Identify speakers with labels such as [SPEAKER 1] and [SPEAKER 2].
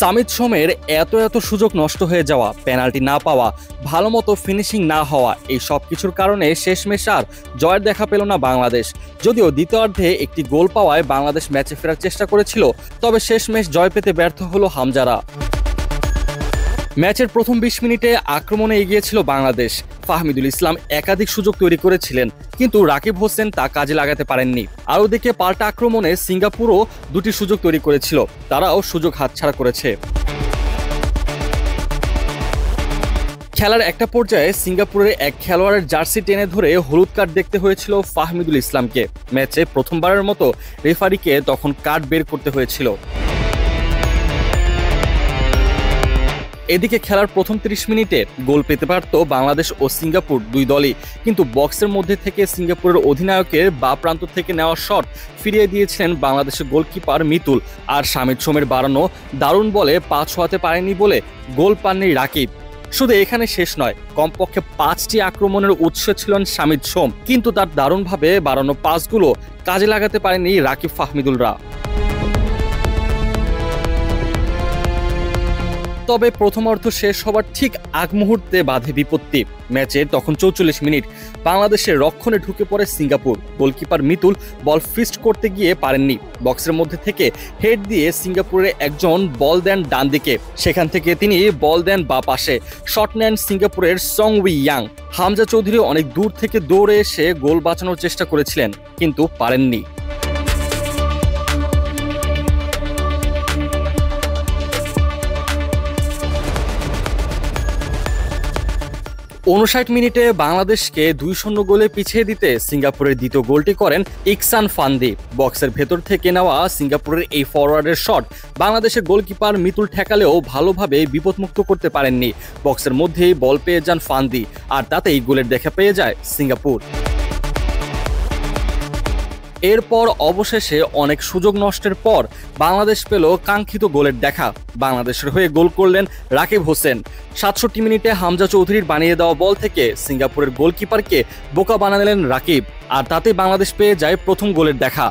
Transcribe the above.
[SPEAKER 1] সামিত সোমের এত সুযোগ নষ্ট হয়ে যাওয়া, পেনাল্টি না পাওয়া, ভালোমতো ফিনিশিং না হওয়া, এই সব কিছুর কারণে শেষমেশ আর জয়ের দেখা পেল না বাংলাদেশ। যদিও দ্বিতীয়ার্ধে একটি গোল পাওয়ায় বাংলাদেশ ম্যাচে ফেরার চেষ্টা করেছিল, তবে শেষমেশ জয় পেতে ব্যর্থ হলো হামজারা। ম্যাচের প্রথম ২০ মিনিটে আক্রমণে এগিয়েছিল বাংলাদেশ। ফাহমিদুল ইসলাম একাধিক সুযোগ তৈরি করেছিলেন, কিন্তু রাকিব হোসেন তা কাজে লাগাতে পারেননি। আর ওদিকে পাল্টা আক্রমণে সিঙ্গাপুরও দুটি সুযোগ তৈরি করেছিল, তারাও সুযোগ হাতছাড়া করেছে। খেলার একটা পর্যায়ে সিঙ্গাপুরের এক খেলোয়াড়ের জার্সি টেনে ধরে হলুদ কার্ড দেখতে হয়েছিল ফাহমিদুল ইসলামকে। ম্যাচে প্রথমবারের মতো রেফারিকে তখন কার্ড বের করতে হয়েছিল। এদিকে খেলার প্রথম ৩০ মিনিটে গোল পেতে পারত বাংলাদেশ ও সিঙ্গাপুর দুই দলই, কিন্তু বক্সের মধ্যে থেকে সিঙ্গাপুরের অধিনায়কের বাঁ প্রান্ত থেকে নেওয়া শট ফিরিয়ে দিয়েছিলেন বাংলাদেশের গোলকিপার মিতুল। আর সামিত সোমের বাড়ানো দারুণ বলে পা ছোঁয়াতে পারেনি বলে গোল পাননি রাকিব। শুধু এখানে শেষ নয়, কমপক্ষে ৫টি আক্রমণের উৎস ছিলেন সামিত সোম, কিন্তু তার দারুণভাবে বাড়ানো পাসগুলো কাজে লাগাতে পারেনি রাকিব ফাহমিদুলরা। তবে প্রথমার্ধ শেষ হবার ঠিক আগ মুহূর্তে বাধে বিপত্তি। ম্যাচের তখন ৪৪ মিনিট, বাংলাদেশের রক্ষণে ঢুকে পড়ে সিঙ্গাপুর। গোলকিপার মিতুল বল ফিস্ট করতে গিয়ে পারেননি। বক্সের মধ্যে থেকে হেড দিয়ে সিঙ্গাপুরের একজন বল দেন ডান দিকে, সেখান থেকে তিনি বল দেন বাঁ পাশে। শট নেন সিঙ্গাপুরের song we young. Hamza Chowdhury অনেক দূর থেকে দৌড়ে এসে গোল বাঁচানোর চেষ্টা করেছিলেন, কিন্তু পারেননি। ৫৯ মিনিটে বাংলাদেশকে ২-০ গোলে পিছিয়ে দিতে সিঙ্গাপুরের দ্বিতীয় গোলটি করেন ইকসান ফান্দি। বক্সের ভেতর থেকে নেওয়া সিঙ্গাপুরের এই ফরওয়ার্ডের শট বাংলাদেশের গোলকিপার মিতুল ঠেকালেও ভালোভাবে বিপদমুক্ত করতে পারেননি। বক্সের মধ্যেই বল পেয়ে যান ফান্দি, আর তাতেই গোলের দেখা পেয়ে যায় সিঙ্গাপুর। এরপর অবশেষে অনেক সুযোগ নষ্টের পর বাংলাদেশ পেল কাঙ্ক্ষিত গোলের দেখা। বাংলাদেশের হয়ে গোল করলেন রাকিব হোসেন। ৬৭ মিনিটে হামজা চৌধুরীর বানিয়ে দেওয়া বল থেকে সিঙ্গাপুরের গোলকিপারকে বোকা বানালেন রাকিব, আর তাতে বাংলাদেশ পেয়ে যায় প্রথম গোলের দেখা।